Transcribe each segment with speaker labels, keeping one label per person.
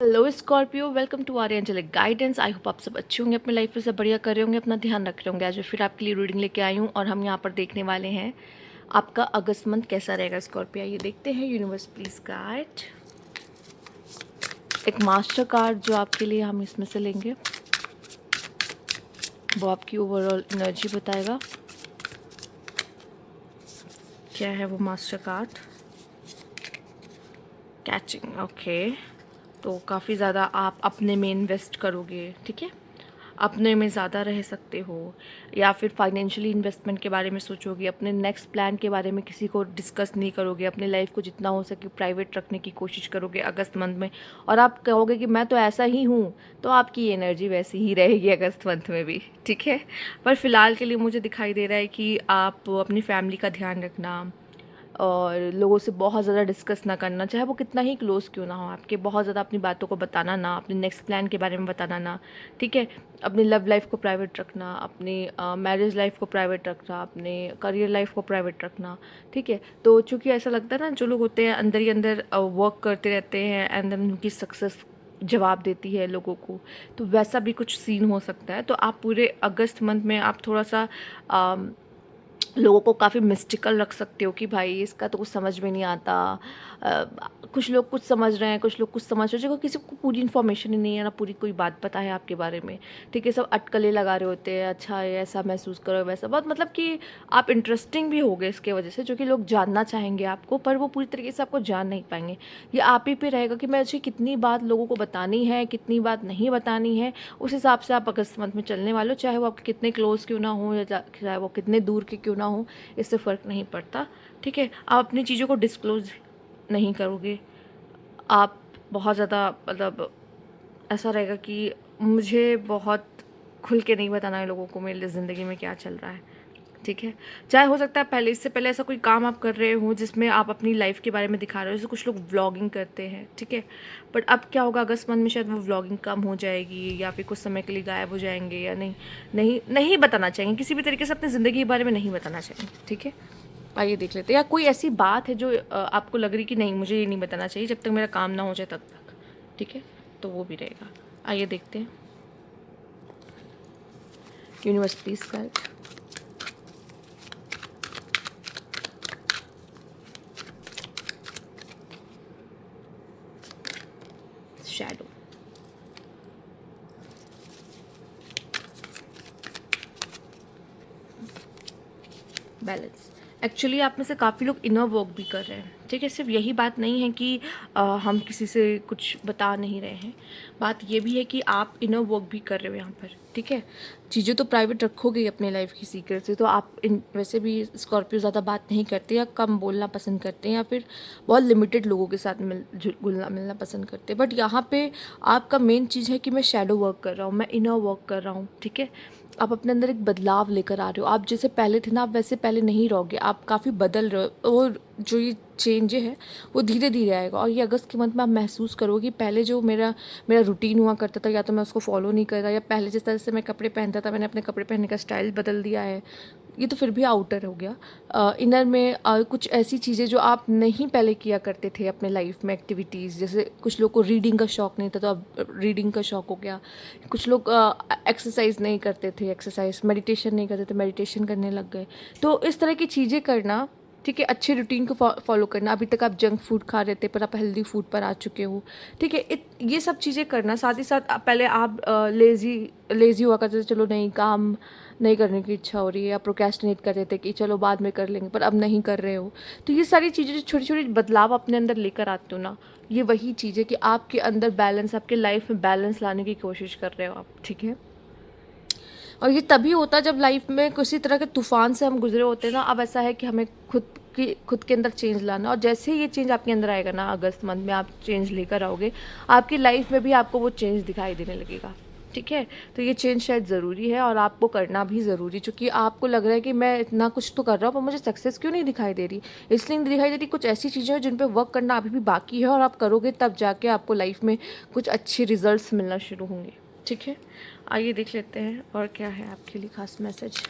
Speaker 1: Hello Scorpio, welcome to our angelic guidance. I hope आप सब अच्छे होंगे, अपने लाइफ में सब बढ़िया कर रहे होंगे, अपना ध्यान रख रहे होंगे। आज मैं फिर आपके लिए रीडिंग लेके आई हूँ और हम यहाँ पर देखने वाले हैं आपका अगस्त मंथ कैसा रहेगा स्कॉर्पियो। ये देखते हैं। यूनिवर्स प्लीज गाइड एक मास्टर कार्ड जो आपके लिए हम इसमें से लेंगे, वो आपकी ओवरऑल एनर्जी बताएगा। क्या है वो मास्टर कार्ड? कैचिंग। ओके, तो काफ़ी ज़्यादा आप अपने में इन्वेस्ट करोगे, ठीक है। अपने में ज़्यादा रह सकते हो, या फिर फाइनेंशियली इन्वेस्टमेंट के बारे में सोचोगे, अपने नेक्स्ट प्लान के बारे में किसी को डिस्कस नहीं करोगे, अपने लाइफ को जितना हो सके प्राइवेट रखने की कोशिश करोगे अगस्त मंथ में। और आप कहोगे कि मैं तो ऐसा ही हूँ, तो आपकी एनर्जी वैसी ही रहेगी अगस्त मंथ में भी, ठीक है। पर फिलहाल के लिए मुझे दिखाई दे रहा है कि आप अपनी फैमिली का ध्यान रखना और लोगों से बहुत ज़्यादा डिस्कस ना करना, चाहे वो कितना ही क्लोज़ क्यों ना हो आपके। बहुत ज़्यादा अपनी बातों को बताना ना, अपने नेक्स्ट प्लान के बारे में बताना ना, ठीक है। अपनी लव लाइफ को प्राइवेट रखना, अपनी मैरिज लाइफ को प्राइवेट रखना, अपने करियर लाइफ को प्राइवेट रखना, ठीक है। तो चूँकि ऐसा लगता है ना, जो लोग होते हैं अंदर ही अंदर वर्क करते रहते हैं एंड देन उनकी सक्सेस जवाब देती है लोगों को, तो वैसा भी कुछ सीन हो सकता है। तो आप पूरे अगस्त मंथ में आप थोड़ा सा लोगों को काफ़ी मिस्टिकल रख सकते हो कि भाई इसका तो कुछ समझ में नहीं आता। अ, कुछ लोग कुछ समझ रहे हैं, कुछ लोग कुछ समझ रहे हैं, किसी को पूरी इन्फॉर्मेशन ही नहीं है ना, पूरी कोई बात पता है आपके बारे में, ठीक है। सब अटकलें लगा रहे होते हैं, अच्छा ये ऐसा महसूस करो, वैसा बहुत, मतलब कि आप इंटरेस्टिंग भी होगे इसके वजह से, जो कि लोग जानना चाहेंगे आपको, पर वो पूरी तरीके से आपको जान नहीं पाएंगे। ये आप ही पे रहेगा कि मैं अच्छी कितनी बात लोगों को बतानी है, कितनी बात नहीं बतानी है। उस हिसाब से आप अगस्त मंथ में चलने वाले हो, चाहे वो आपके कितने क्लोज क्यों ना हो, या चाहे वो कितने दूर के क्यों ना हो, इससे फ़र्क नहीं पड़ता, ठीक है। आप अपनी चीज़ों को डिस्क्लोज़ नहीं करोगे। आप बहुत ज़्यादा, मतलब ऐसा रहेगा कि मुझे बहुत खुल के नहीं बताना है लोगों को मेरी ज़िंदगी में क्या चल रहा है, ठीक है। चाहे हो सकता है पहले, इससे पहले ऐसा कोई काम आप कर रहे हो जिसमें आप अपनी लाइफ के बारे में दिखा रहे हो, जैसे कुछ लोग व्लॉगिंग करते हैं, ठीक है। बट अब क्या होगा, अगस्त मंथ में शायद वो व्लॉगिंग कम हो जाएगी, या फिर कुछ समय के लिए गायब हो जाएंगे, या नहीं नहीं नहीं बताना चाहेंगे किसी भी तरीके से, अपनी ज़िंदगी के बारे में नहीं बताना चाहेंगे, ठीक है। आइए देख लेते हैं। या कोई ऐसी बात है जो आपको लग रही कि नहीं, मुझे ये नहीं बताना चाहिए जब तक मेरा काम ना हो जाए तब तक, ठीक है, तो वो भी रहेगा। आइए देखते हैं। Universe please guide. Shadow. Balance. Actually आप में से काफ़ी लोग इनर वर्क भी कर रहे हैं, ठीक है। सिर्फ यही बात नहीं है कि हम किसी से कुछ बता नहीं रहे हैं, बात ये भी है कि आप इनर वर्क भी कर रहे हो यहाँ पर, ठीक है। चीज़ें तो प्राइवेट रखोगे ही अपने लाइफ की सीक्रेट से, तो आप वैसे भी स्कॉर्पियो ज़्यादा बात नहीं करते, या कम बोलना पसंद करते हैं, या फिर बहुत लिमिटेड लोगों के साथ घुलना मिलना पसंद करते हैं। बट यहाँ पे आपका मेन चीज़ है कि मैं शैडो वर्क कर रहा हूँ, मैं इनर वर्क कर रहा हूँ, ठीक है। आप अपने अंदर एक बदलाव लेकर आ रहे हो। आप जैसे पहले थे ना, आप वैसे पहले नहीं रहोगे, आप काफ़ी बदल रहे हो। और जो ये चेंज है वो धीरे धीरे आएगा, और ये अगस्त के मंथ में आप महसूस करोगे कि पहले जो मेरा मेरा रूटीन हुआ करता था, या तो मैं उसको फॉलो नहीं कर रहा, या पहले जिस तरह से मैं कपड़े पहनता था, मैंने अपने कपड़े पहनने का स्टाइल बदल दिया है। ये तो फिर भी आउटर हो गया। इनर में कुछ ऐसी चीज़ें जो आप नहीं पहले किया करते थे अपने लाइफ में, एक्टिविटीज़, जैसे कुछ लोग को रीडिंग का शौक़ नहीं था, तो अब रीडिंग का शौक़ हो गया। कुछ लोग एक्सरसाइज नहीं करते थे, एक्सरसाइज, मेडिटेशन नहीं करते थे, मेडिटेशन करने लग गए। तो इस तरह की चीज़ें करना, ठीक है। अच्छे रूटीन को फॉलो करना। अभी तक आप जंक फूड खा रहे थे, पर आप हेल्दी फूड पर आ चुके हो, ठीक है। ये सब चीज़ें करना। साथ ही साथ पहले आप लेज़ी हुआ करते थे, चलो नहीं, काम नहीं करने की इच्छा हो रही है, या प्रोक्रेस्टिनेट कर रहे थे कि चलो बाद में कर लेंगे, पर अब नहीं कर रहे हो। तो ये सारी चीज़ें जो छोटी छोटी बदलाव अपने अंदर लेकर आते हो ना, ये वही चीज़ है कि आपके अंदर बैलेंस, आपके लाइफ में बैलेंस लाने की कोशिश कर रहे हो आप, ठीक है। और ये तभी होता है जब लाइफ में किसी तरह के तूफान से हम गुजरे होते हैं ना। अब ऐसा है कि हमें खुद के अंदर चेंज लाना, और जैसे ही ये चेंज आपके अंदर आएगा ना, अगस्त मंथ में आप चेंज लेकर आओगे, आपकी लाइफ में भी आपको वो चेंज दिखाई देने लगेगा, ठीक है। तो ये चेंज शायद ज़रूरी है, और आपको करना भी ज़रूरी, क्योंकि आपको लग रहा है कि मैं इतना कुछ तो कर रहा हूँ, पर मुझे सक्सेस क्यों नहीं दिखाई दे रही। इसलिए नहीं दिखाई दे रही, कुछ ऐसी चीज़ें हैं जिन पे वर्क करना अभी भी बाकी है, और आप करोगे तब जाके आपको लाइफ में कुछ अच्छे रिजल्ट्स मिलना शुरू होंगे, ठीक है। आइए देख लेते हैं और क्या है आपके लिए खास मैसेज।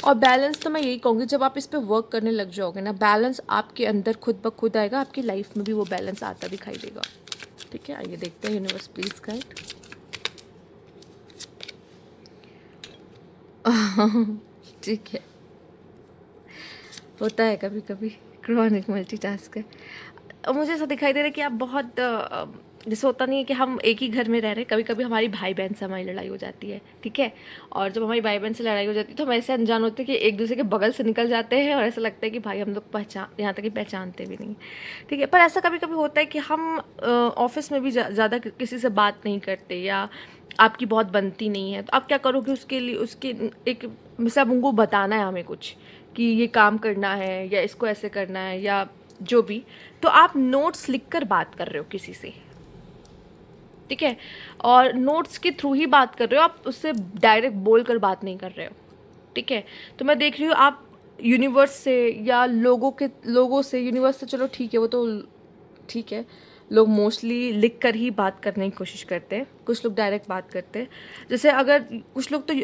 Speaker 1: और बैलेंस तो मैं यही कहूँगी, जब आप इस पे वर्क करने लग जाओगे ना, बैलेंस आपके अंदर खुद ब खुद आएगा, आपकी लाइफ में भी वो बैलेंस आता दिखाई देगा। ठीक है, आइए देखते हैं यूनिवर्स प्लीज गाइड। ठीक है, होता है कभी कभी, क्रॉनिक मल्टीटास्कर। मुझे ऐसा दिखाई दे रहा है कि आप बहुत जैसे होता नहीं है कि हम एक ही घर में रह रहे हैं, कभी कभी हमारी भाई बहन से हमारी लड़ाई हो जाती है, ठीक है। और जब हमारी भाई बहन से लड़ाई हो जाती है तो हम ऐसे अनजान होते हैं कि एक दूसरे के बगल से निकल जाते हैं और ऐसा लगता है कि भाई हम लोग पहचान, यहाँ तक कि पहचानते भी नहीं, ठीक है। पर ऐसा कभी कभी होता है कि हम ऑफिस में भी ज़्यादा किसी से बात नहीं करते, या आपकी बहुत बनती नहीं है, तो आप क्या करोगे उसके लिए, उसके एक जैसे अब उनको बताना है हमें कुछ कि ये काम करना है या इसको ऐसे करना है या जो भी, तो आप नोट्स लिखकर बात कर रहे हो किसी से, ठीक है। और नोट्स के थ्रू ही बात कर रहे हो, आप उससे डायरेक्ट बोल कर बात नहीं कर रहे हो, ठीक है। तो मैं देख रही हूँ आप यूनिवर्स से या लोगों से, यूनिवर्स से चलो ठीक है, वो तो ठीक है, लोग मोस्टली लिख कर ही बात करने की कोशिश करते हैं, कुछ लोग डायरेक्ट बात करते हैं। जैसे अगर कुछ लोग तो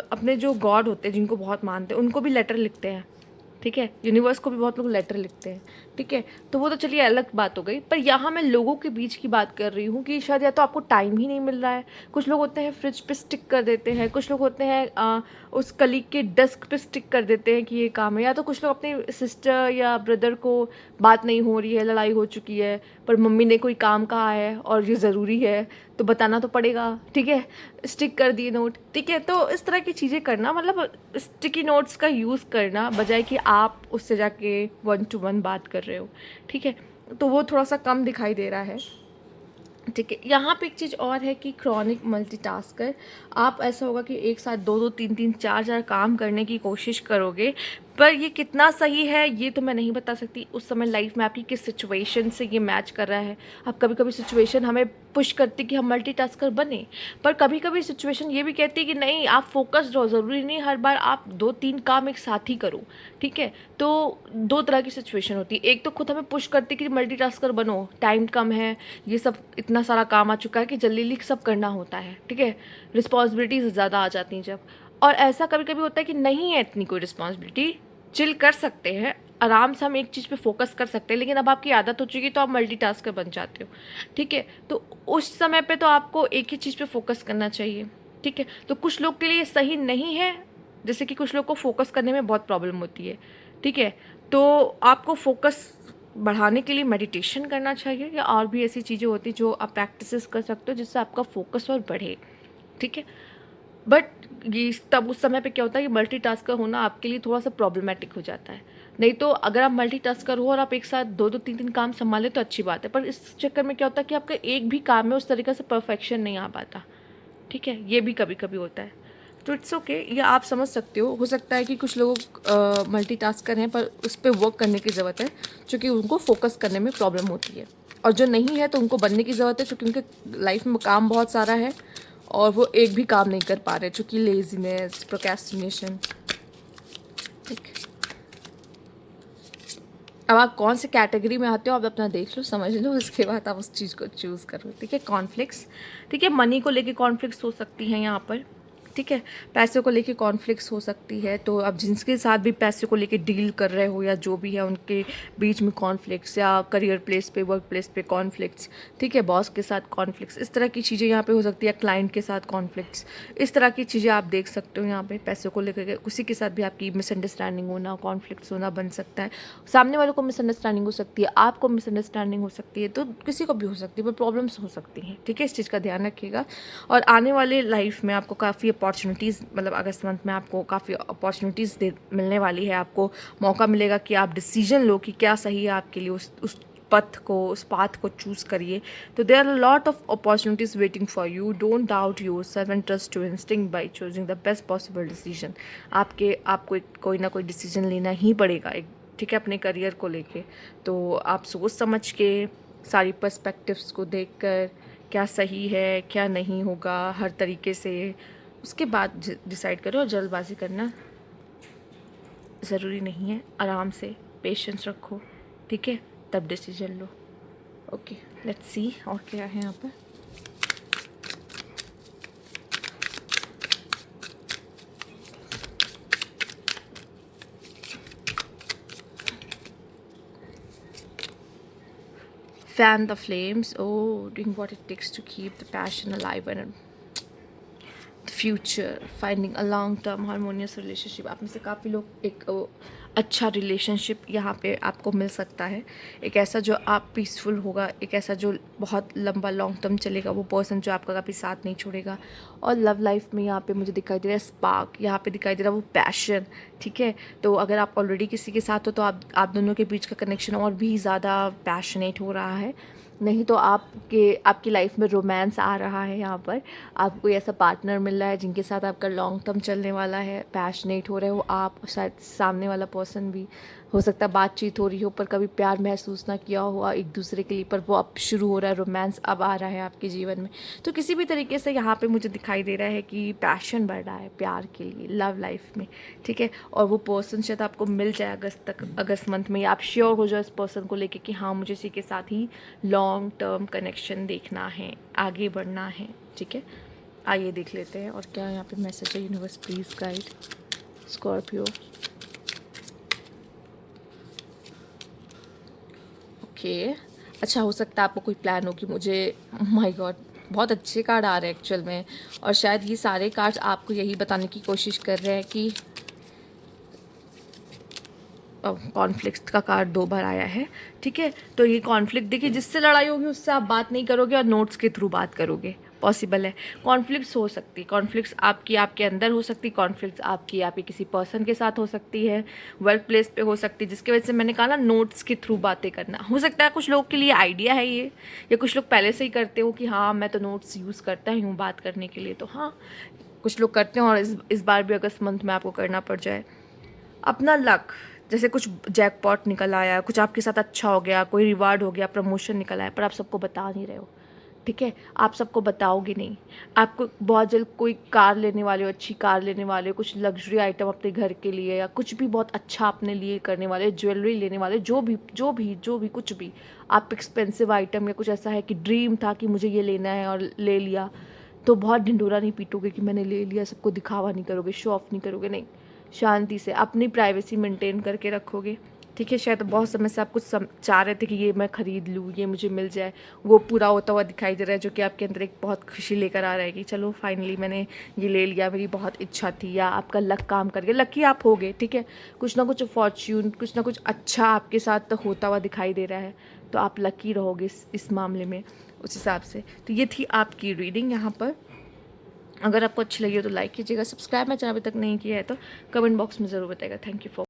Speaker 1: अपने जो गॉड होते हैं जिनको बहुत मानते हैं उनको भी लेटर लिखते हैं, ठीक है। यूनिवर्स को भी बहुत लोग लेटर लिखते हैं, ठीक है। तो वो तो चलिए अलग बात हो गई, पर यहाँ मैं लोगों के बीच की बात कर रही हूँ कि शायद या तो आपको टाइम ही नहीं मिल रहा है, कुछ लोग होते हैं फ्रिज पे स्टिक कर देते हैं, कुछ लोग होते हैं उस कलीग के डेस्क पे स्टिक कर देते हैं कि ये काम है, या तो कुछ लोग अपने सिस्टर या ब्रदर को बात नहीं हो रही है, लड़ाई हो चुकी है, पर मम्मी ने कोई काम कहा है और ये ज़रूरी है तो बताना तो पड़ेगा, ठीक है, स्टिक कर दिए नोट, ठीक है। तो इस तरह की चीज़ें करना, मतलब स्टिकी नोट्स का यूज़ करना बजाय कि आप उससे जाके 1 to 1 बात कर रहे हो, ठीक है, तो वो थोड़ा सा कम दिखाई दे रहा है, ठीक है। यहाँ पे एक चीज़ और है कि क्रॉनिक मल्टीटास्कर, आप ऐसा होगा कि एक साथ 2-2 3-3 4-4 काम करने की कोशिश करोगे, पर ये कितना सही है ये तो मैं नहीं बता सकती, उस समय लाइफ में आपकी किस सिचुएशन से ये मैच कर रहा है। अब कभी कभी सिचुएशन हमें पुश करती कि हम मल्टीटास्कर बने, पर कभी कभी सिचुएशन ये भी कहती है कि नहीं, आप फोकस्ड रहो, ज़रूरी नहीं हर बार आप 2-3 काम एक साथ ही करो, ठीक है। तो 2 तरह की सिचुएशन होती है, एक तो खुद हमें पुश करती कि मल्टीटास्कर बनो, टाइम कम है, ये सब इतना सारा काम आ चुका है कि जल्दी जल्दी सब करना होता है, ठीक है, रिस्पॉन्सिबिलिटीज ज़्यादा आ जाती हैं जब। और ऐसा कभी कभी होता है कि नहीं है इतनी कोई रिस्पॉन्सिबिलिटी, चिल कर सकते हैं, आराम से हम एक चीज़ पे फोकस कर सकते हैं, लेकिन अब आपकी आदत हो चुकी तो आप मल्टीटास्कर बन जाते हो, ठीक है। तो उस समय पे तो आपको एक ही चीज़ पे फोकस करना चाहिए, ठीक है। तो कुछ लोग के लिए सही नहीं है, जैसे कि कुछ लोग को फोकस करने में बहुत प्रॉब्लम होती है, ठीक है। तो आपको फोकस बढ़ाने के लिए मेडिटेशन करना चाहिए, या और भी ऐसी चीज़ें होती जो आप प्रैक्टिसेस कर सकते हो जिससे आपका फोकस और बढ़े, ठीक है। बट ये तब उस समय पे क्या होता है कि मल्टीटास्कर होना आपके लिए थोड़ा सा प्रॉब्लमेटिक हो जाता है। नहीं तो अगर आप मल्टीटास्कर हो और आप एक साथ 2-2 3-3 काम संभालें तो अच्छी बात है, पर इस चक्कर में क्या होता है कि आपका एक भी काम में उस तरीके से परफेक्शन नहीं आ पाता, ठीक है, ये भी कभी कभी होता है। तो इट्स ओके, ये आप समझ सकते हो सकता है कि कुछ लोग मल्टीटास्कर हैं पर उस पर वर्क करने की ज़रूरत है, क्योंकि उनको फोकस करने में प्रॉब्लम होती है, और जो नहीं है तो उनको बनने की ज़रूरत है, क्योंकि उनके लाइफ में काम बहुत सारा है और वो एक भी काम नहीं कर पा रहे, क्योंकि लेजीनेस, प्रोक्रेस्टिनेशन, ठीक। अब आप कौन से कैटेगरी में आते हो आप अपना देख लो, समझ लो, उसके बाद आप उस चीज़ को चूज़ करो, ठीक है। कॉन्फ्लिक्ट्स, ठीक है, मनी को लेके कॉन्फ्लिक्ट्स हो सकती हैं यहाँ पर, ठीक है, पैसे को लेके कॉन्फ्लिक्ट्स हो सकती है, तो आप जिनके साथ भी पैसे को लेके डील कर रहे हो या जो भी है उनके बीच में कॉन्फ्लिक्ट्स, या करियर प्लेस पे, वर्क प्लेस पे कॉन्फ्लिक्ट्स, ठीक है, बॉस के साथ कॉन्फ्लिक्ट्स, इस तरह की चीज़ें यहाँ पे हो सकती है, क्लाइंट के साथ कॉन्फ्लिक्ट्स, इस तरह की चीज़ें आप देख सकते हो यहाँ पे। पैसे को लेकर किसी के साथ भी आपकी मिसअंडरस्टैंडिंग होना, कॉन्फ्लिक्ट्स होना बन सकता है, सामने वालों को मिसअंडरस्टैंडिंग हो सकती है, आपको मिसअंडरस्टैंडिंग हो सकती है, तो किसी को भी हो सकती है, पर प्रॉब्लम्स हो सकती हैं, ठीक है, इस चीज़ का ध्यान रखिएगा। और आने वाले लाइफ में आपको काफ़ी अपॉर्चुनिटीज़, मतलब अगस्त मंथ में आपको काफ़ी अपॉर्चुनिटीज़ मिलने वाली है, आपको मौका मिलेगा कि आप डिसीजन लो कि क्या सही है आपके लिए, उस पाथ को चूज़ करिए। तो there are lot of opportunities waiting for you, don't doubt yourself and trust your instinct by choosing the best possible decision. आपको कोई ना कोई डिसीजन लेना ही पड़ेगा, एक, ठीक है, अपने करियर को लेके। तो आप सोच समझ के, सारी पर्सपेक्टिव्स को देखकर, क्या सही है क्या नहीं होगा हर तरीके से, उसके बाद डिसाइड करो। और जल्दबाजी करना ज़रूरी नहीं है, आराम से पेशेंस रखो, ठीक है, तब decision low. Okay, let's see और क्या है यहाँ पर। fan the flames. Oh, doing what it takes to keep the passion alive and the future, finding a long term harmonious relationship. आप में से काफ़ी लोग एक अच्छा रिलेशनशिप यहाँ पे आपको मिल सकता है, एक ऐसा जो आप पीसफुल होगा, एक ऐसा जो बहुत लंबा लॉन्ग टर्म चलेगा, वो पर्सन जो आपका कभी साथ नहीं छोड़ेगा। और लव लाइफ में यहाँ पे मुझे दिखाई दे रहा है स्पार्क, यहाँ पे दिखाई दे रहा है वो पैशन, ठीक है। तो अगर आप ऑलरेडी किसी के साथ हो तो आप दोनों के बीच का कनेक्शन और भी ज़्यादा पैशनेट हो रहा है, नहीं तो आपकी लाइफ में रोमांस आ रहा है। यहाँ पर आपको कोई ऐसा पार्टनर मिल रहा है जिनके साथ आपका लॉन्ग टर्म चलने वाला है, पैशनेट हो रहे हो आप, शायद सामने वाला पर्सन भी हो सकता है बातचीत हो रही हो पर कभी प्यार महसूस ना किया हुआ एक दूसरे के लिए, पर वो अब शुरू हो रहा है, रोमांस अब आ रहा है आपके जीवन में। तो किसी भी तरीके से यहाँ पे मुझे दिखाई दे रहा है कि पैशन बढ़ रहा है प्यार के लिए लव लाइफ में, ठीक है। और वो पर्सन शायद आपको मिल जाए अगस्त मंथ में, या आप श्योर हो जाओ इस पर्सन को लेके कि हाँ मुझे इसी के साथ ही लॉन्ग टर्म कनेक्शन देखना है, आगे बढ़ना है, ठीक है। आइए देख लेते हैं और क्या यहाँ पे मैसेज है। Universe please guide Scorpio. Okay, अच्छा हो सकता है आपको कोई प्लान हो कि मुझे, माय गॉड बहुत अच्छे कार्ड आ रहे हैं एक्चुअल में, और शायद ये सारे कार्ड्स आपको यही बताने की कोशिश कर रहे हैं कि कॉन्फ्लिक्ट का कार्ड 2 बार आया है, ठीक है। तो ये कॉन्फ्लिक्ट देखिए, जिससे लड़ाई होगी उससे आप बात नहीं करोगे और नोट्स के थ्रू बात करोगे, पॉसिबल है। कॉन्फ्लिक्ट्स हो सकती है, कॉन्फ्लिक्ट्स आपके अंदर हो सकती है, कॉन्फ्लिक्ट्स आपकी किसी पर्सन के साथ हो सकती है, वर्क प्लेस पे हो सकती है, जिसकी वजह से मैंने कहा ना नोट्स के थ्रू बातें करना। हो सकता है कुछ लोगों के लिए आइडिया है ये, या कुछ लोग पहले से ही करते हो कि हाँ मैं तो नोट्स यूज़ करता ही हूँ बात करने के लिए, तो हाँ कुछ लोग करते हैं। और इस बार भी अगस्त मंथ में आपको करना पड़ जाए अपना लक, जैसे कुछ जैकपॉट निकल आया, कुछ आपके साथ अच्छा हो गया, कोई रिवार्ड हो गया, प्रमोशन निकल आया, पर आप सबको बता नहीं रहे हो, ठीक है। आप सबको बताओगे नहीं। आपको बहुत जल्द कोई कार लेने वाले हो, अच्छी कार लेने वाले हो, कुछ लग्जरी आइटम अपने घर के लिए, या कुछ भी बहुत अच्छा अपने लिए करने वाले, ज्वेलरी लेने वाले, जो भी कुछ भी आप एक्सपेंसिव आइटम, या कुछ ऐसा है कि ड्रीम था कि मुझे ये लेना है और ले लिया, तो बहुत ढिंढोरा नहीं पीटोगे कि मैंने ले लिया, सबको दिखावा नहीं करोगे, शो ऑफ नहीं करोगे, नहीं, शांति से अपनी प्राइवेसी मेंटेन करके रखोगे, ठीक है। शायद बहुत समय से आप कुछ चाह रहे थे कि ये मैं ख़रीद लूँ, ये मुझे मिल जाए, वो पूरा होता हुआ दिखाई दे रहा है, जो कि आपके अंदर एक बहुत खुशी लेकर आ रहा है कि चलो फाइनली मैंने ये ले लिया, मेरी बहुत इच्छा थी, या आपका लक काम कर गया, लकी आप होगे, ठीक है। कुछ ना कुछ फॉर्च्यून, कुछ ना कुछ अच्छा आपके साथ होता हुआ दिखाई दे रहा है, तो आप लकी रहोगे इस मामले में, उस हिसाब से। तो ये थी आपकी रीडिंग यहाँ पर। अगर आपको अच्छी लगी हो तो लाइक कीजिएगा, सब्सक्राइब मेरा चैनल अभी तक नहीं किया है तो कमेंट बॉक्स में ज़रूर बताइएगा। Thank you for